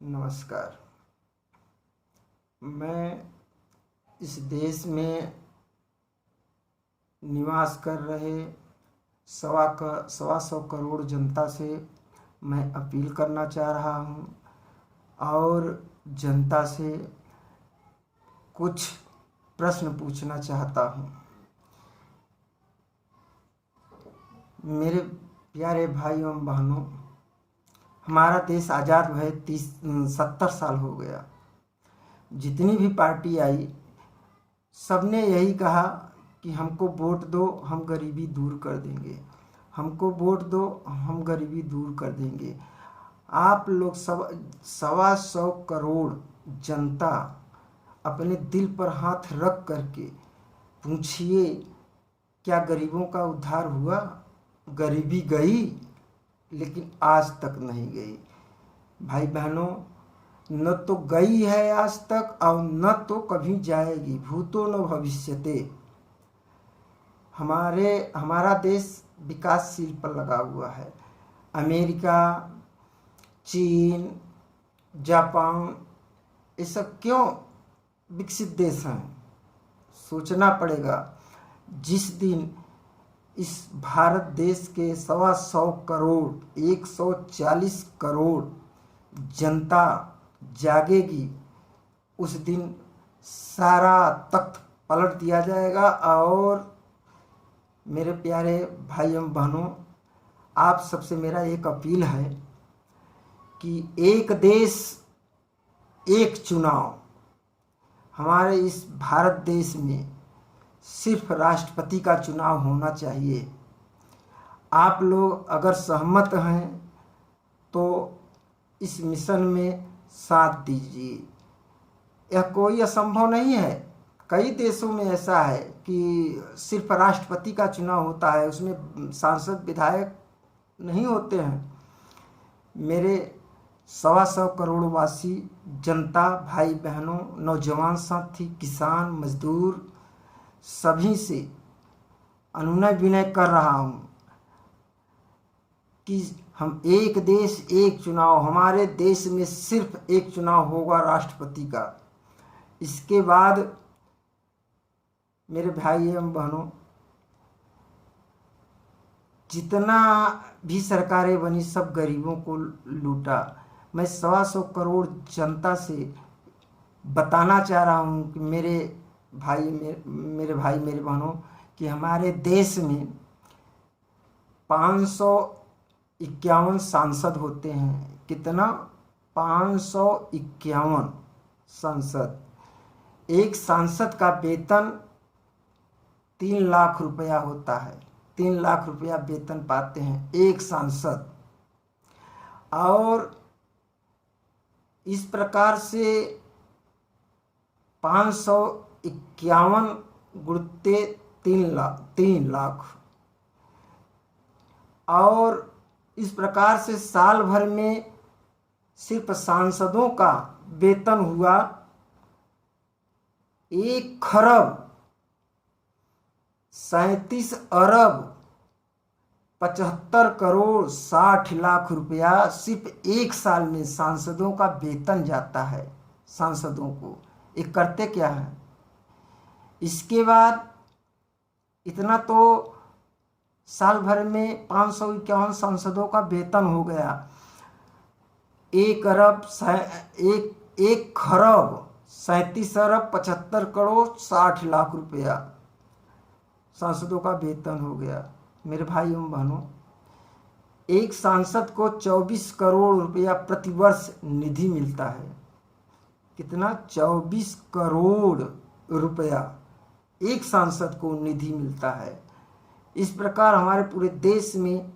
नमस्कार। मैं इस देश में निवास कर रहे सवा सौ करोड़ जनता से मैं अपील करना चाह रहा हूँ और जनता से कुछ प्रश्न पूछना चाहता हूँ। मेरे प्यारे भाई एवं बहनों, हमारा देश आज़ाद हुए 70 साल हो गया। जितनी भी पार्टी आई सबने यही कहा कि हमको वोट दो, हम गरीबी दूर कर देंगे, हमको वोट दो, हम गरीबी दूर कर देंगे। आप लोग सवा सौ करोड़ जनता अपने दिल पर हाथ रख करके पूछिए, क्या गरीबों का उद्धार हुआ? गरीबी गई, लेकिन आज तक नहीं गई। भाई बहनों, न तो गई है आज तक और न तो कभी जाएगी। भूतो न भविष्यते। हमारा देश विकासशील पर लगा हुआ है। अमेरिका, चीन, जापान, ये सब क्यों विकसित देश हैं? सोचना पड़ेगा। जिस दिन इस भारत देश के सवा सौ करोड़ 140 करोड़ जनता जागेगी, उस दिन सारा तख्त पलट दिया जाएगा। और मेरे प्यारे भाई एवं बहनों, आप सबसे मेरा एक अपील है कि एक देश एक चुनाव। हमारे इस भारत देश में सिर्फ राष्ट्रपति का चुनाव होना चाहिए। आप लोग अगर सहमत हैं तो इस मिशन में साथ दीजिए। यह कोई असंभव नहीं है। कई देशों में ऐसा है कि सिर्फ राष्ट्रपति का चुनाव होता है, उसमें सांसद विधायक नहीं होते हैं। मेरे सवा सौ करोड़ वासी जनता, भाई बहनों, नौजवान साथी, किसान, मजदूर, सभी से अनुनय विनय कर रहा हूँ कि हम एक देश एक चुनाव। हमारे देश में सिर्फ एक चुनाव होगा राष्ट्रपति का। इसके बाद मेरे भाई एवं बहनों, जितना भी सरकारें बनी सब गरीबों को लूटा। मैं सवा सौ करोड़ जनता से बताना चाह रहा हूँ कि मेरे भाई मेरे बहनों, कि हमारे देश में 551 सांसद होते हैं। कितना? 551 सांसद। एक सांसद का वेतन 3 लाख रुपया होता है। 3 लाख रुपया वेतन पाते हैं एक सांसद। और इस प्रकार से 551 गुणते 3 लाख। और इस प्रकार से साल भर में सिर्फ सांसदों का वेतन हुआ 1 खरब 37 अरब 75 करोड़ 60 लाख रुपया सिर्फ एक साल में सांसदों का वेतन जाता है। सांसदों को ये करते क्या है? इसके बाद इतना तो साल भर में 551 सांसदों का वेतन हो गया। 1 खरब 37 अरब 75 करोड़ 60 लाख रुपया सांसदों का वेतन हो गया। मेरे भाई एवं बहनों, एक सांसद को 24 करोड़ रुपया प्रतिवर्ष निधि मिलता है। कितना? 24 करोड़ रुपया एक सांसद को निधि मिलता है। इस प्रकार हमारे पूरे देश में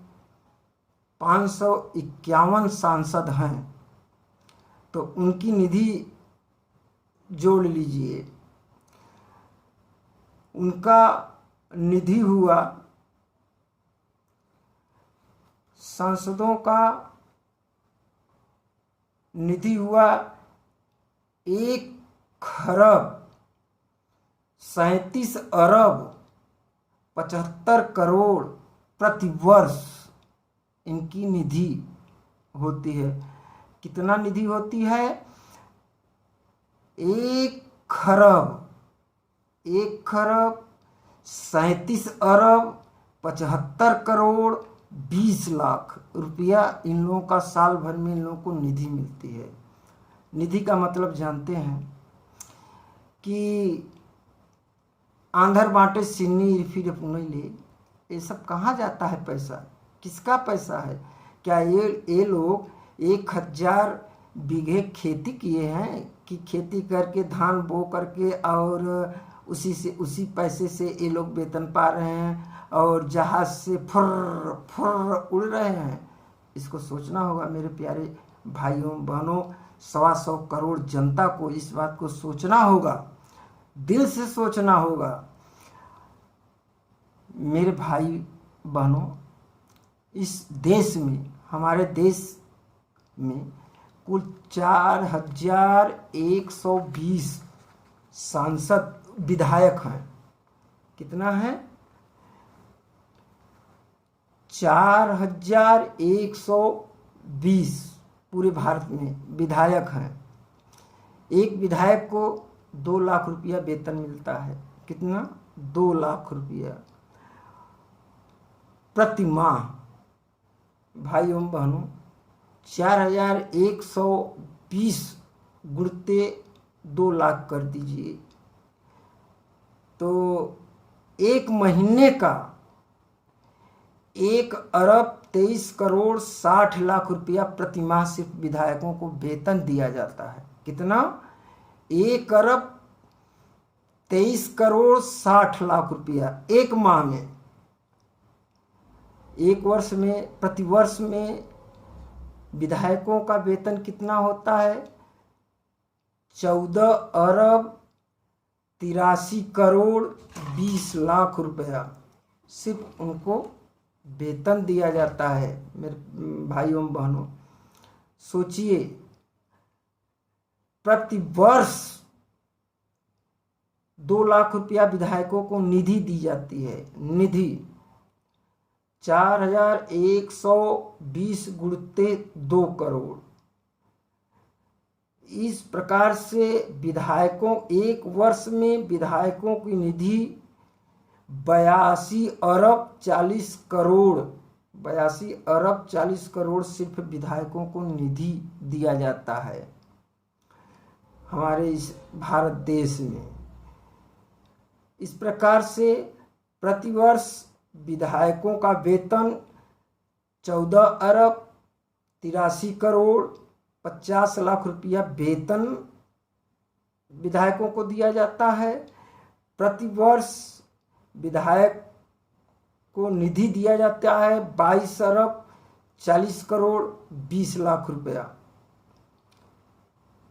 551 सांसद हैं, तो उनकी निधि जोड़ लीजिए। उनका निधि हुआ, सांसदों का निधि हुआ 1 खरब 37 अरब 75 करोड़ प्रतिवर्ष इनकी निधि होती है। कितना निधि होती है? 1 खरब 1 खरब 37 अरब 75 करोड़ 20 लाख रुपया इन लोगों का साल भर में इन लोगों को निधि मिलती है। निधि का मतलब जानते हैं कि आंधर बांटे सिन्नी इरफी पुनई ले, ये सब कहाँ जाता है पैसा? किसका पैसा है? क्या ये लोग 1000 बीघे खेती किए हैं कि खेती करके धान बो करके और उसी पैसे से ये लोग वेतन पा रहे हैं और जहाज से फुर्र फुर्र उड़ रहे हैं? इसको सोचना होगा मेरे प्यारे भाइयों बहनों। 125 करोड़ जनता को इस बात को सोचना होगा, दिल से सोचना होगा। मेरे भाई बहनों, इस देश में, हमारे देश में कुल 4120 सांसद विधायक हैं। कितना है? 4120 पूरे भारत में विधायक हैं। एक विधायक को 2 लाख रुपया वेतन मिलता है। कितना? 2 लाख रुपया प्रति माह। भाइयों बहनों, 4120 गुणते 2 लाख कर दीजिए तो 1 महीने का 1 अरब 23 करोड़ 60 लाख रुपया प्रति माह सिर्फ विधायकों को वेतन दिया जाता है। कितना? 1 अरब 23 करोड़ 60 लाख रुपया एक माह में। एक वर्ष में, प्रतिवर्ष में विधायकों का वेतन कितना होता है? 14 अरब 83 करोड़ 20 लाख रुपया सिर्फ उनको वेतन दिया जाता है। मेरे भाइयों बहनों, सोचिए, प्रतिवर्ष 2 लाख रुपया विधायकों को निधि दी जाती है। निधि 4120 गुणते 2 करोड़। इस प्रकार से विधायकों, एक वर्ष में विधायकों की निधि 82 अरब 40 करोड़ सिर्फ विधायकों को निधि दिया जाता है हमारे इस भारत देश में। इस प्रकार से प्रतिवर्ष विधायकों का वेतन 14 अरब 83 करोड़ 50 लाख रुपया वेतन विधायकों को दिया जाता है। प्रतिवर्ष विधायक को निधि दिया जाता है 22 अरब 40 करोड़ 20 लाख रुपया।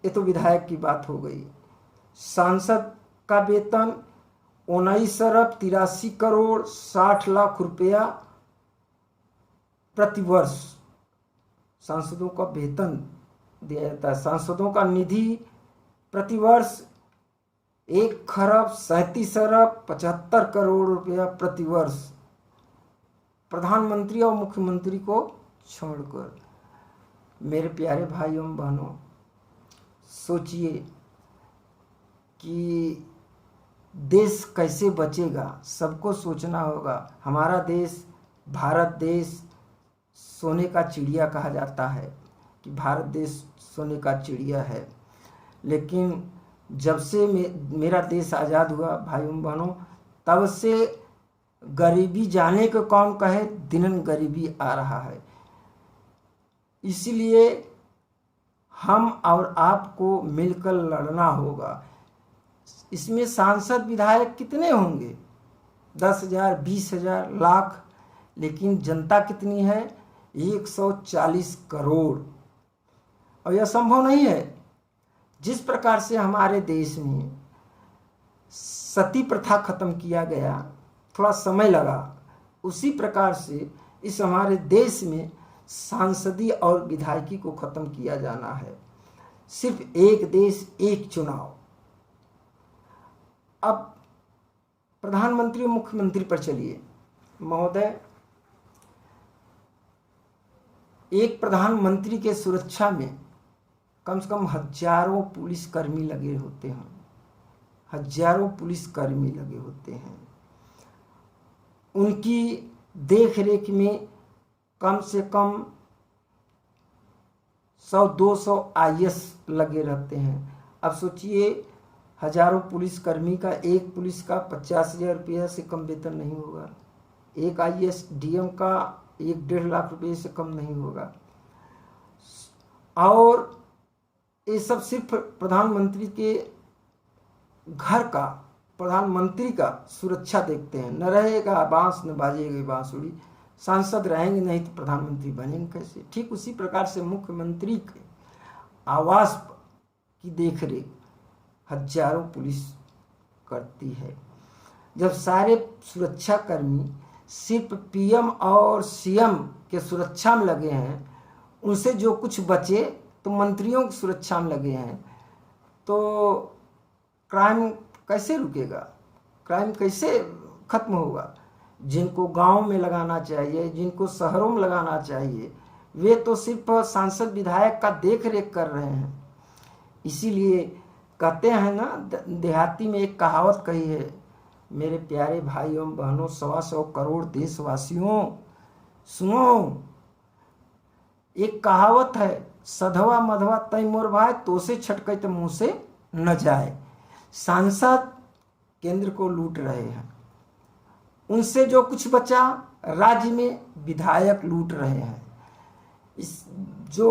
ये तो विधायक की बात हो गई। सांसद का वेतन 19 अरब 83 करोड़ 60 लाख रुपया प्रतिवर्ष सांसदों का वेतन दिया जाता है। सांसदों का निधि प्रतिवर्ष 1 खरब 37 अरब 75 करोड़ रुपया प्रतिवर्ष, प्रधानमंत्री और मुख्यमंत्री को छोड़कर। मेरे प्यारे भाइयों बहनों, सोचिए कि देश कैसे बचेगा, सबको सोचना होगा। हमारा देश, भारत देश सोने का चिड़िया कहा जाता है कि भारत देश सोने का चिड़िया है। लेकिन जब से मेरा देश आज़ाद हुआ भाइयों बहनों, तब से गरीबी जाने को कौन कहे, दिनन गरीबी आ रहा है। इसलिए हम और आपको मिलकर लड़ना होगा। इसमें सांसद विधायक कितने होंगे? 10,000, 20,000, लाख, लेकिन जनता कितनी है? 140 करोड़। और यह संभव नहीं है। जिस प्रकार से हमारे देश में सती प्रथा खत्म किया गया, थोड़ा समय लगा, उसी प्रकार से इस हमारे देश में सांसदी और विधायकी को खत्म किया जाना है। सिर्फ एक देश एक चुनाव। अब प्रधानमंत्री और मुख्यमंत्री पर चलिए। महोदय, एक प्रधानमंत्री के सुरक्षा में कम से कम हजारों पुलिसकर्मी लगे होते हैं, हजारों पुलिसकर्मी लगे होते हैं। उनकी देख रेख में कम से कम 100-200 IAS लगे रहते हैं। अब सोचिए, हजारों पुलिसकर्मी का एक पुलिस का 50,000 रुपया से कम वेतन नहीं होगा, एक IAS DM का 1-1.5 लाख रुपये से कम नहीं होगा। और ये सब सिर्फ प्रधानमंत्री के घर का, प्रधानमंत्री का सुरक्षा देखते हैं। न रहेगा बांस न बाजेगी बांसुरी, सांसद रहेंगे नहीं तो प्रधानमंत्री बनेंगे कैसे। ठीक उसी प्रकार से मुख्यमंत्री के आवास की देखरेख हजारों पुलिस करती है। जब सारे सुरक्षाकर्मी सिर्फ PM और CM के सुरक्षा में लगे हैं, उनसे जो कुछ बचे तो मंत्रियों की सुरक्षा में लगे हैं, तो क्राइम कैसे रुकेगा, क्राइम कैसे खत्म होगा। जिनको गांव में लगाना चाहिए, जिनको शहरों में लगाना चाहिए, वे तो सिर्फ सांसद विधायक का देख रेख कर रहे हैं। इसीलिए कहते हैं ना, देहाती में एक कहावत कही है, मेरे प्यारे भाई एवं बहनों, 125 करोड़ देशवासियों सुनो। एक कहावत है, सधवा मधवा तय मोर भाई, तो से छटके तो मुंह से न जाए। सांसद केंद्र को लूट रहे हैं, उनसे जो कुछ बचा राज्य में विधायक लूट रहे हैं, जो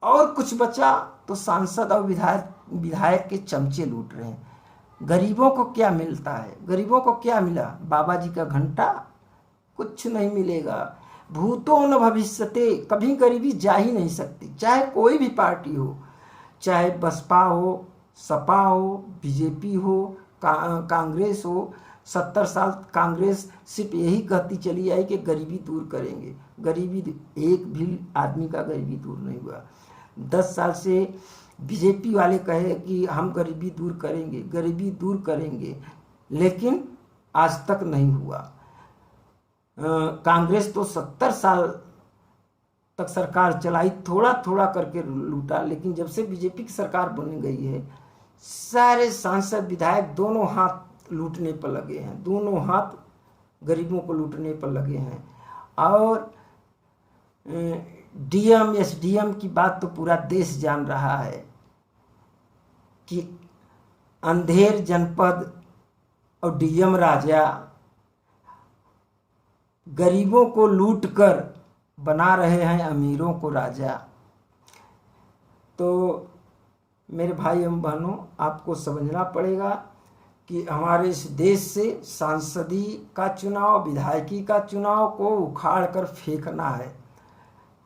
और कुछ बचा तो सांसद और विधायक के चमचे लूट रहे हैं। गरीबों को क्या मिलता है, गरीबों को क्या मिला, बाबा जी का घंटा, कुछ नहीं मिलेगा। भूतो न भविष्यते, कभी गरीबी जा ही नहीं सकती, चाहे कोई भी पार्टी हो, चाहे बसपा हो, सपा हो, बीजेपी हो, कांग्रेस हो। 70 साल कांग्रेस सिर्फ यही कहती चली आई कि गरीबी दूर करेंगे, गरीबी, एक भी आदमी का गरीबी दूर नहीं हुआ। 10 साल से बीजेपी वाले कहे कि हम गरीबी दूर करेंगे, गरीबी दूर करेंगे, लेकिन आज तक नहीं हुआ। कांग्रेस तो 70 साल तक सरकार चलाई, थोड़ा थोड़ा करके लूटा, लेकिन जब से बीजेपी की सरकार बन गई है, सारे सांसद विधायक दोनों हाथ लूटने पर लगे हैं, दोनों हाथ गरीबों को लूटने पर लगे हैं। और DM SDM की बात तो पूरा देश जान रहा है कि अंधेर जनपद और DM राजा गरीबों को लूटकर बना रहे हैं अमीरों को राजा। तो मेरे भाई एवं बहनों, आपको समझना पड़ेगा कि हमारे इस देश से सांसदी का चुनाव, विधायकी का चुनाव को उखाड़ कर फेंकना है।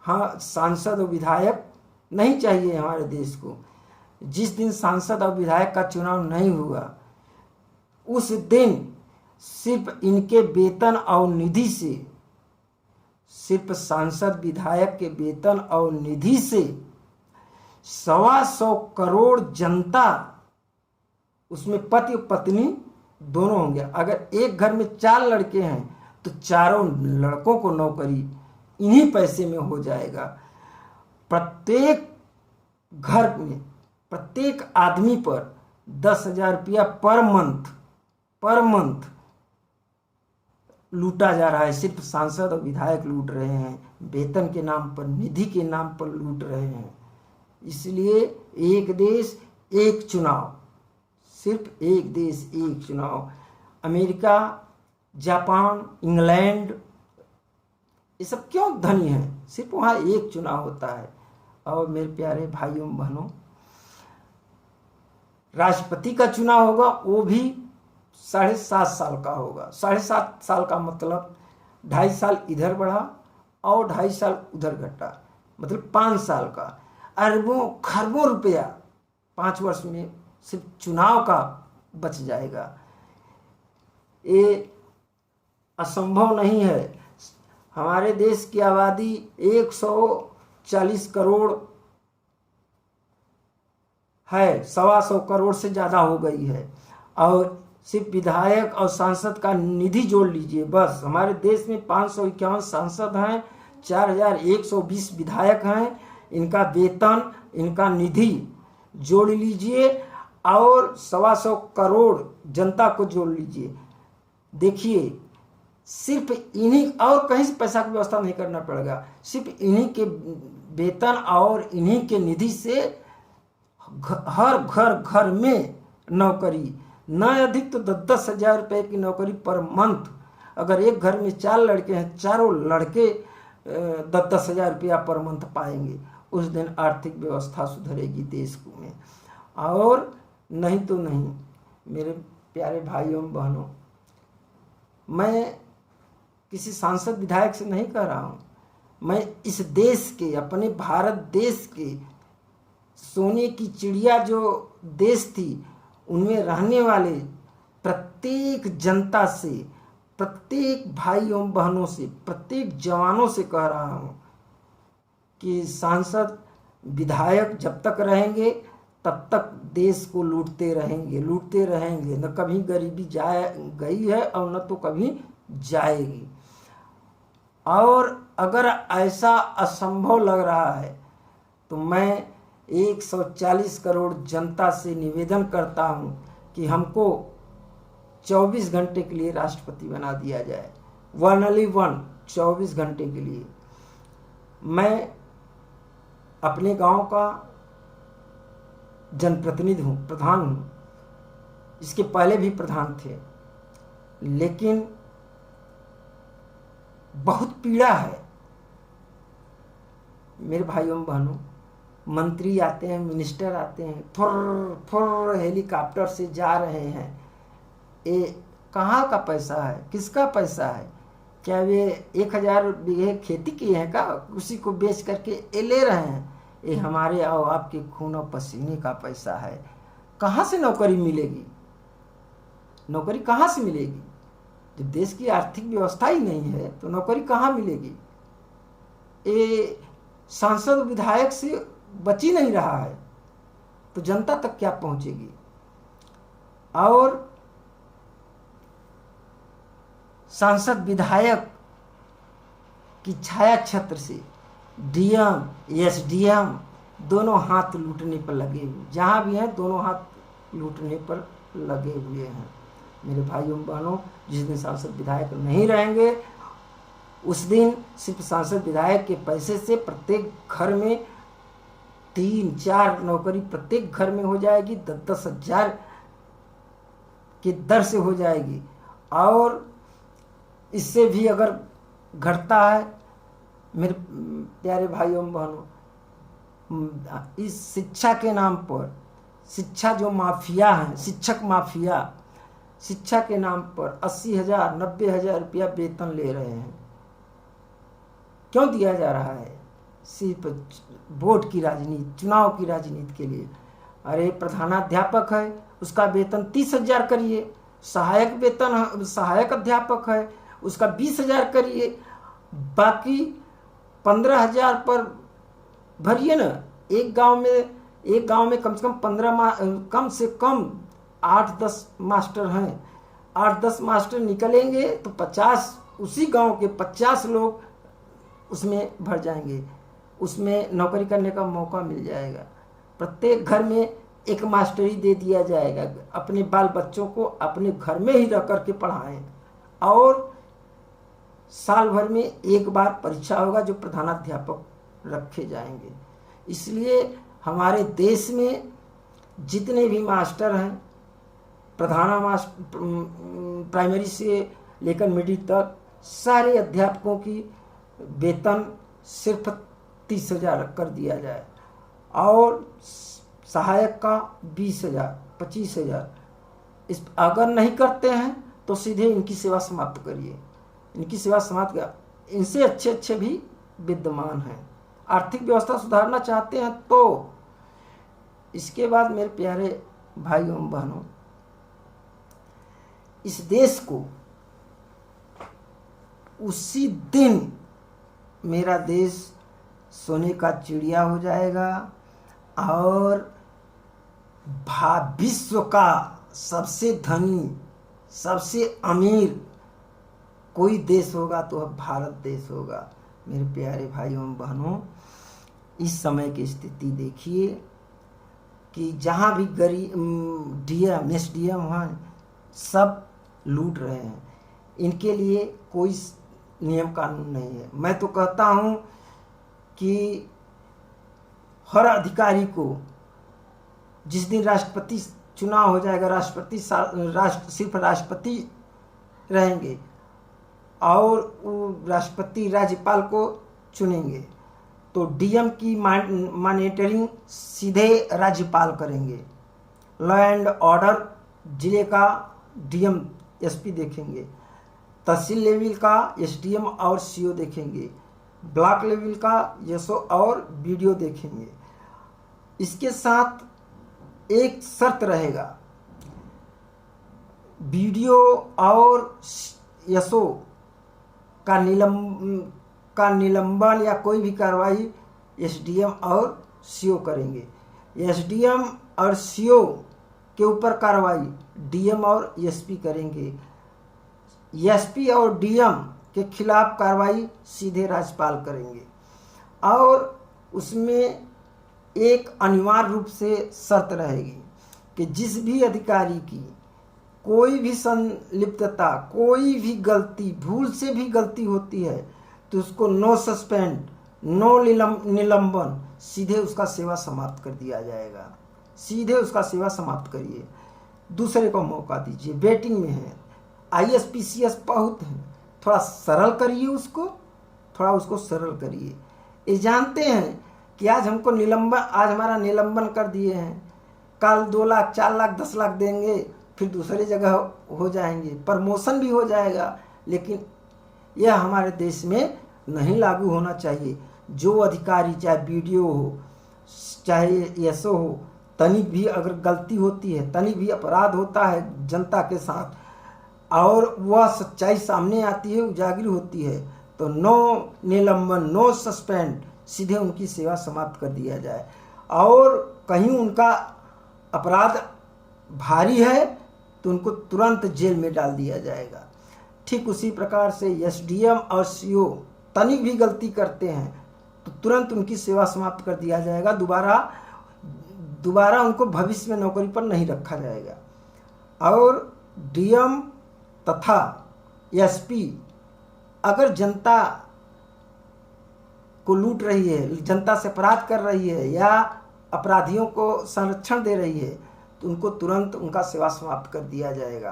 हाँ, सांसद और विधायक नहीं चाहिए हमारे देश को। जिस दिन सांसद और विधायक का चुनाव नहीं हुआ, उस दिन सिर्फ इनके वेतन और निधि से, सिर्फ सांसद विधायक के वेतन और निधि से 125 करोड़ जनता, उसमें पति और पत्नी दोनों होंगे। अगर एक घर में 4 लड़के हैं तो चारों लड़कों को नौकरी इन्हीं पैसे में हो जाएगा। प्रत्येक घर में, प्रत्येक आदमी पर 10,000 रुपया पर मंथ लूटा जा रहा है। सिर्फ सांसद और विधायक लूट रहे हैं, वेतन के नाम पर, निधि के नाम पर लूट रहे हैं। इसलिए एक देश एक चुनाव, सिर्फ एक देश एक चुनाव। अमेरिका, जापान, इंग्लैंड, ये सब क्यों धनी हैं? सिर्फ वहाँ एक चुनाव होता है। और मेरे प्यारे भाइयों बहनों, राष्ट्रपति का चुनाव होगा, वो भी 7.5 साल का होगा। 7.5 साल का मतलब 2.5 साल इधर बढ़ा और 2.5 साल उधर घटा, मतलब 5 साल का। अरबों खरबों रुपया 5 वर्ष में सिर्फ चुनाव का बच जाएगा। ये असंभव नहीं है। हमारे देश की आबादी 140 करोड़ है, 125 करोड़ से ज़्यादा हो गई है। और सिर्फ विधायक और सांसद का निधि जोड़ लीजिए, बस हमारे देश में 551 सांसद हैं, 4120 विधायक हैं, इनका वेतन, इनका निधि जोड़ लीजिए और 125 करोड़ जनता को जोड़ लीजिए। देखिए सिर्फ इन्हीं, और कहीं से पैसा की व्यवस्था नहीं करना पड़ेगा, सिर्फ इन्हीं के वेतन और इन्हीं के निधि से हर घर में नौकरी, न अधिक तो 10,000 रुपये की नौकरी पर मंथ। अगर एक घर में 4 लड़के हैं, चारों लड़के 10,000 रुपया पर मंथ पाएंगे, उस दिन आर्थिक व्यवस्था सुधरेगी देश में। और नहीं तो नहीं। मेरे प्यारे भाइयों बहनों, मैं किसी सांसद विधायक से नहीं कह रहा हूँ, मैं इस देश के, अपने भारत देश के सोने की चिड़िया जो देश थी उनमें रहने वाले प्रत्येक जनता से, प्रत्येक भाइयों बहनों से, प्रत्येक जवानों से कह रहा हूँ कि सांसद विधायक जब तक रहेंगे तब तक देश को लूटते रहेंगे। न कभी गरीबी गई है और न तो कभी जाएगी। और अगर ऐसा असंभव लग रहा है तो मैं 140 करोड़ जनता से निवेदन करता हूं कि हमको 24 घंटे के लिए राष्ट्रपति बना दिया जाए। 24 घंटे के लिए। मैं अपने गांव का जनप्रतिनिधि हूँ, प्रधान हूँ, इसके पहले भी प्रधान थे, लेकिन बहुत पीड़ा है मेरे भाइयों बहनों। मंत्री आते हैं, मिनिस्टर आते हैं, फुर हेलीकॉप्टर से जा रहे हैं। ये कहाँ का पैसा है, किसका पैसा है? क्या वे 1000 बीघे खेती किए हैं का, उसी को बेच करके ये ले रहे हैं? ये हमारे और आपके खून और पसीने का पैसा है। कहाँ से नौकरी मिलेगी? नौकरी कहाँ से मिलेगी? जब देश की आर्थिक व्यवस्था ही नहीं है तो नौकरी कहाँ मिलेगी? ये सांसद विधायक से बच ही नहीं रहा है तो जनता तक क्या पहुंचेगी? और सांसद विधायक की छाया छत्र से डीएम, एसडीएम दोनों हाथ लूटने पर लगे हुए, जहां भी हैं दोनों हाथ लूटने पर लगे हुए हैं। मेरे भाइयों बहनों, जिस दिन सांसद विधायक नहीं रहेंगे उस दिन सिर्फ सांसद विधायक के पैसे से प्रत्येक घर में 3-4 नौकरी प्रत्येक घर में हो जाएगी, 10-10 हजार की दर से हो जाएगी। और इससे भी अगर घटता है मेरे प्यारे भाइयों बहनों, इस शिक्षा के नाम पर, शिक्षा जो माफिया है, शिक्षक माफिया, शिक्षा के नाम पर 80,000 90,000 रुपया वेतन ले रहे हैं। क्यों दिया जा रहा है? सिर्फ वोट की राजनीति, चुनाव की राजनीति के लिए। अरे प्रधानाध्यापक है, उसका वेतन 30,000 करिए। सहायक वेतन, सहायक अध्यापक है, उसका 20,000 करिए। बाकी 15,000 पर भरिए ना। एक गांव में कम से कम कम से कम 8-10 मास्टर हैं। 8-10 मास्टर निकलेंगे तो 50, उसी गांव के 50 लोग उसमें भर जाएंगे, उसमें नौकरी करने का मौका मिल जाएगा। प्रत्येक घर में एक मास्टरी दे दिया जाएगा। अपने बाल बच्चों को अपने घर में ही रह करके पढ़ाएं। और साल भर में एक बार परीक्षा होगा जो प्रधानाध्यापक रखे जाएंगे। इसलिए हमारे देश में जितने भी मास्टर हैं, प्राइमरी से लेकर मिडिल तक, सारे अध्यापकों की वेतन सिर्फ 30,000 कर दिया जाए और सहायक का 20,000 25,000। इस अगर नहीं करते हैं तो सीधे इनकी सेवा समाप्त करिए। इनकी सेवा समाप्त कर, इनसे अच्छे भी विद्यमान हैं। आर्थिक व्यवस्था सुधारना चाहते हैं तो। इसके बाद मेरे प्यारे भाइयों बहनों, इस देश को उसी दिन मेरा देश सोने का चिड़िया हो जाएगा और विश्व का सबसे धनी, सबसे अमीर कोई देश होगा तो भारत देश होगा। मेरे प्यारे भाइयों बहनों, इस समय की स्थिति देखिए कि जहाँ भी गरीब डीएम एसडीएम हैं सब लूट रहे हैं। इनके लिए कोई नियम कानून नहीं है। मैं तो कहता हूँ कि हर अधिकारी को जिस दिन राष्ट्रपति चुनाव हो जाएगा, सिर्फ राष्ट्रपति रहेंगे और वो राष्ट्रपति राज्यपाल को चुनेंगे, तो डीएम की मॉनिटरिंग सीधे राज्यपाल करेंगे। लॉ एंड ऑर्डर जिले का डीएम एसपी देखेंगे, तहसील लेवल का एसडीएम और सीओ देखेंगे, ब्लॉक लेवल का एसओ और बीडीओ देखेंगे। इसके साथ एक शर्त रहेगा, बीडीओ और एसओ का निलंबन या कोई भी कार्रवाई एसडीएम और सीओ करेंगे। एसडीएम और सीओ के ऊपर कार्रवाई डीएम और एसपी करेंगे। एसपी और डीएम के खिलाफ कार्रवाई सीधे राज्यपाल करेंगे। और उसमें एक अनिवार्य रूप से शर्त रहेगी कि जिस भी अधिकारी की कोई भी संलिप्तता, कोई भी गलती, भूल से भी गलती होती है तो उसको नो सस्पेंड, नो निलंबन, सीधे उसका सेवा समाप्त कर दिया जाएगा। सीधे उसका सेवा समाप्त करिए, दूसरे को मौका दीजिए। वेटिंग में है, आईएएस पीसीएस बहुत हैं, थोड़ा सरल करिए उसको, थोड़ा उसको सरल करिए। ये जानते हैं कि आज हमको निलंबन, आज हमारा निलंबन कर दिए हैं, कल 2 लाख 4 लाख 10 लाख देंगे, फिर दूसरी जगह हो जाएंगे, प्रमोशन भी हो जाएगा। लेकिन यह हमारे देश में नहीं लागू होना चाहिए। जो अधिकारी, चाहे बीडीओ हो चाहे एसओ हो, तनिक भी अगर गलती होती है, तनिक भी अपराध होता है जनता के साथ और वह सच्चाई सामने आती है, उजागर होती है, तो नो निलंबन, नो सस्पेंड, सीधे उनकी सेवा समाप्त कर दिया जाए। और कहीं उनका अपराध भारी है तो उनको तुरंत जेल में डाल दिया जाएगा। ठीक उसी प्रकार से एसडीएम और सीओ तनिक भी गलती करते हैं तो तुरंत उनकी सेवा समाप्त कर दिया जाएगा। दोबारा उनको भविष्य में नौकरी पर नहीं रखा जाएगा। और डीएम तथा एसपी अगर जनता को लूट रही है, जनता से अपराध कर रही है या अपराधियों को संरक्षण दे रही है तो उनको तुरंत उनका सेवा समाप्त कर दिया जाएगा,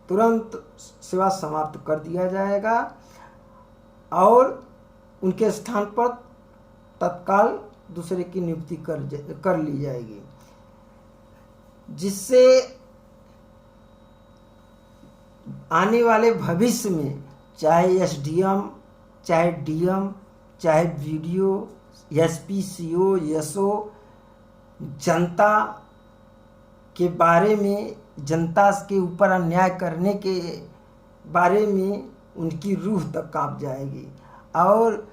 तुरंत सेवा समाप्त कर दिया जाएगा और उनके स्थान पर तत्काल दूसरे की नियुक्ति कर ली जाएगी, जिससे आने वाले भविष्य में चाहे एसडीएम, चाहे डीएम, चाहे बीडीओ, एसपी, सीओ, एसओ जनता के बारे में, जनता के ऊपर अन्याय करने के बारे में उनकी रूह तक कांप जाएगी। और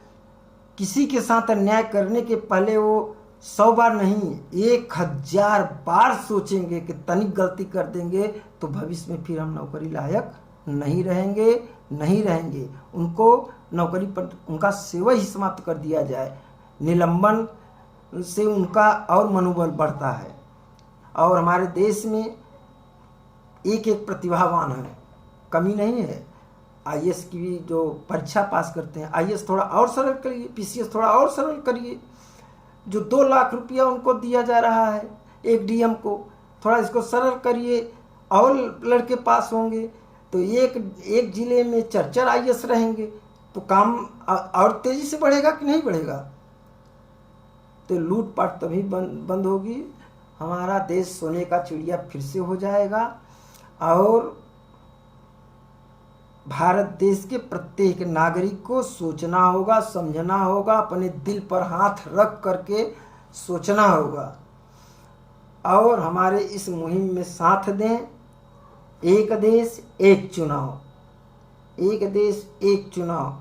किसी के साथ अन्याय करने के पहले वो 100 बार नहीं 1000 बार सोचेंगे कि तनिक गलती कर देंगे तो भविष्य में फिर हम नौकरी लायक नहीं रहेंगे। उनको नौकरी पर उनका सेवा ही समाप्त कर दिया जाए। निलंबन से उनका और मनोबल बढ़ता है। और हमारे देश में एक प्रतिभावान है, कमी नहीं है। आईएएस की भी जो परीक्षा पास करते हैं, आईएएस थोड़ा और सरल करिए, पीसीएस थोड़ा और सरल करिए। जो 2 लाख रुपया उनको दिया जा रहा है एक डीएम को, थोड़ा इसको सरल करिए और लड़के पास होंगे तो एक जिले में 4 आईएएस रहेंगे तो काम और तेजी से बढ़ेगा कि नहीं बढ़ेगा। तो लूटपाट तभी बंद होगी, हमारा देश सोने का चिड़िया फिर से हो जाएगा और भारत देश के प्रत्येक नागरिक को सोचना होगा, समझना होगा, अपने दिल पर हाथ रख करके सोचना होगा और हमारे इस मुहिम में साथ दें। एक देश एक चुनाव, एक देश एक चुनाव।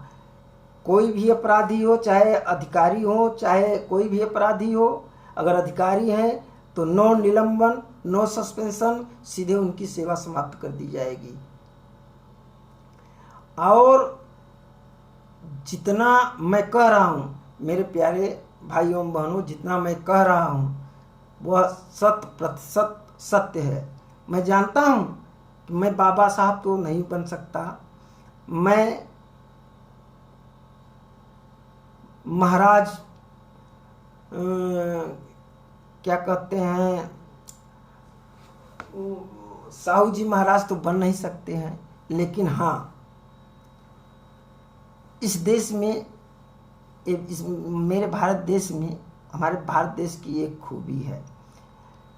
कोई भी अपराधी हो, चाहे अधिकारी हो, चाहे कोई भी अपराधी हो, अगर अधिकारी हैं तो नो निलंबन, नो सस्पेंशन, सीधे उनकी सेवा समाप्त कर दी जाएगी। और जितना मैं कह रहा हूँ मेरे प्यारे भाइयों बहनों, जितना मैं कह रहा हूँ वह 100% सत्य है। मैं जानता हूँ कि मैं बाबा साहब तो नहीं बन सकता, मैं महाराज क्या कहते हैं, साहू जी महाराज तो बन नहीं सकते हैं, लेकिन हाँ इस देश में, मेरे भारत देश में, हमारे भारत देश की एक खूबी है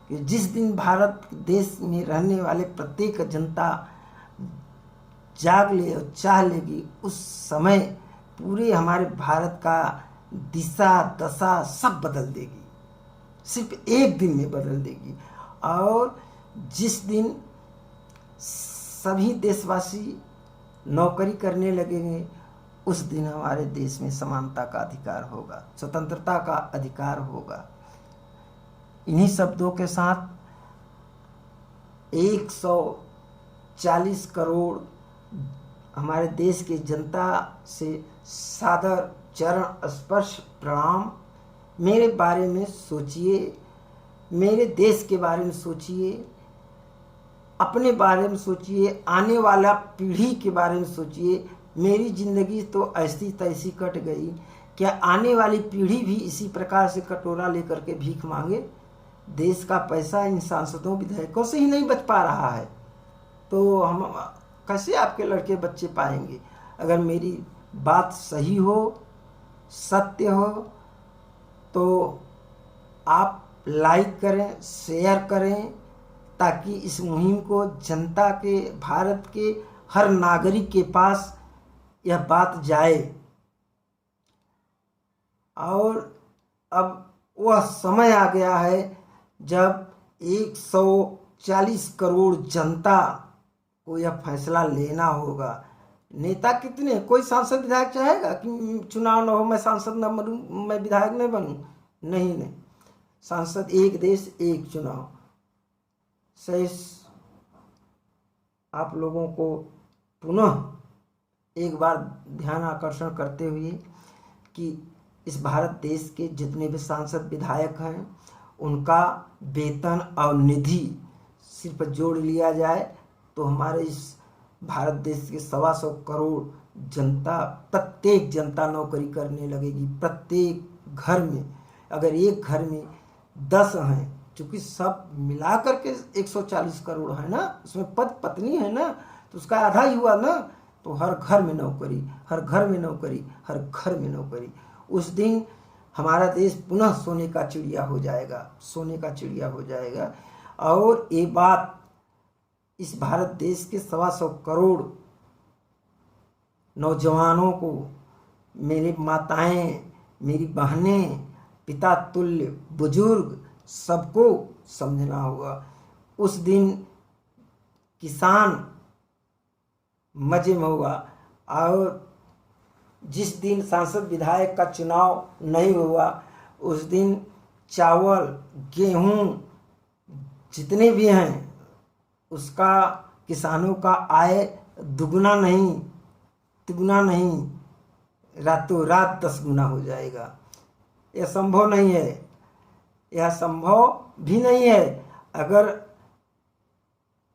कि जिस दिन भारत देश में रहने वाले प्रत्येक जनता जाग ले और चाह लेगी, उस समय पूरे हमारे भारत का दिशा दशा सब बदल देगी, सिर्फ एक दिन में बदल देगी। और जिस दिन सभी देशवासी नौकरी करने लगेंगे, उस दिन हमारे देश में समानता का अधिकार होगा, स्वतंत्रता का अधिकार होगा। इन्हीं शब्दों के साथ 140 करोड़ हमारे देश की जनता से सादर चरण स्पर्श प्रणाम। मेरे बारे में सोचिए, मेरे देश के बारे में सोचिए, अपने बारे में सोचिए, आने वाला पीढ़ी के बारे में सोचिए। मेरी ज़िंदगी तो ऐसी तैसी कट गई, क्या आने वाली पीढ़ी भी इसी प्रकार से कटोरा लेकर के भीख मांगे? देश का पैसा इन सांसदों विधायकों से ही नहीं बच पा रहा है, तो हम कैसे आपके लड़के बच्चे पाएंगे? अगर मेरी बात सही हो, सत्य हो, तो आप लाइक करें, शेयर करें, ताकि इस मुहिम को जनता के, भारत के हर नागरिक के पास यह बात जाए। और अब वह समय आ गया है जब 140 करोड़ जनता को यह फैसला लेना होगा। नेता कितने, कोई सांसद विधायक चाहेगा कि चुनाव न हो, मैं सांसद न बनूं, मैं विधायक नहीं बनूं? नहीं, सांसद एक देश एक चुनाव। शेष आप लोगों को पुनः एक बार ध्यान आकर्षण करते हुए कि इस भारत देश के जितने भी सांसद विधायक हैं, उनका वेतन और निधि सिर्फ जोड़ लिया जाए तो हमारे इस भारत देश के 125 करोड़ जनता, प्रत्येक जनता नौकरी करने लगेगी। प्रत्येक घर में, अगर एक घर में 10 हैं, चूँकि सब मिला करके 140 करोड़ है ना, उसमें पति पत्नी है ना, तो उसका आधा ही हुआ ना। तो हर घर में नौकरी, हर घर में नौकरी, हर घर में नौकरी। उस दिन हमारा देश पुनः सोने का चिड़िया हो जाएगा, सोने का चिड़िया हो जाएगा। और ये बात इस भारत देश के 125 करोड़ नौजवानों को, मेरी माताएं, मेरी बहनें, पिता तुल्य बुजुर्ग, सबको समझना होगा। उस दिन किसान मजे में होगा। और जिस दिन सांसद विधायक का चुनाव नहीं हुआ, उस दिन चावल, गेहूं जितने भी हैं, उसका किसानों का आय दुगुना नहीं, तिगुना नहीं, रातों रात 10 गुना हो जाएगा। यह संभव नहीं है, यह संभव भी नहीं है। अगर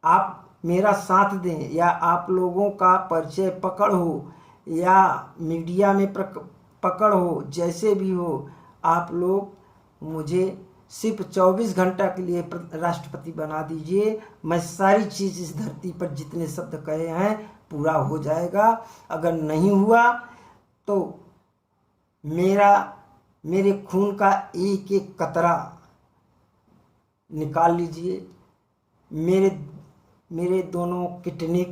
आप मेरा साथ दें, या आप लोगों का परिचय पकड़ हो, या मीडिया में पकड़ हो, जैसे भी हो, आप लोग मुझे सिर्फ 24 घंटा के लिए राष्ट्रपति बना दीजिए। मैं सारी चीज़ इस धरती पर जितने शब्द कहे हैं पूरा हो जाएगा। अगर नहीं हुआ तो मेरे खून का एक एक कतरा निकाल लीजिए, मेरे दोनों किडनी,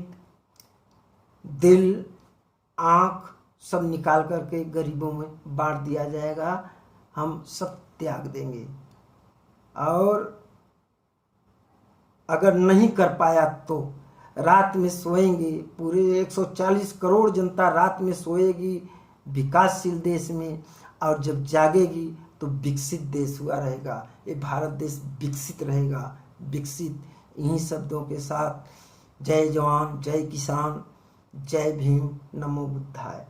दिल, आँख सब निकाल करके गरीबों में बांट दिया जाएगा। हम सब त्याग देंगे। और अगर नहीं कर पाया तो रात में सोएंगे, पूरे 140 करोड़ जनता रात में सोएगी विकासशील देश में, और जब जागेगी तो विकसित देश हुआ रहेगा। ये भारत देश विकसित रहेगा, विकसित। इन्हीं शब्दों के साथ जय जवान, जय किसान, जय भीम, नमो बुद्धाय।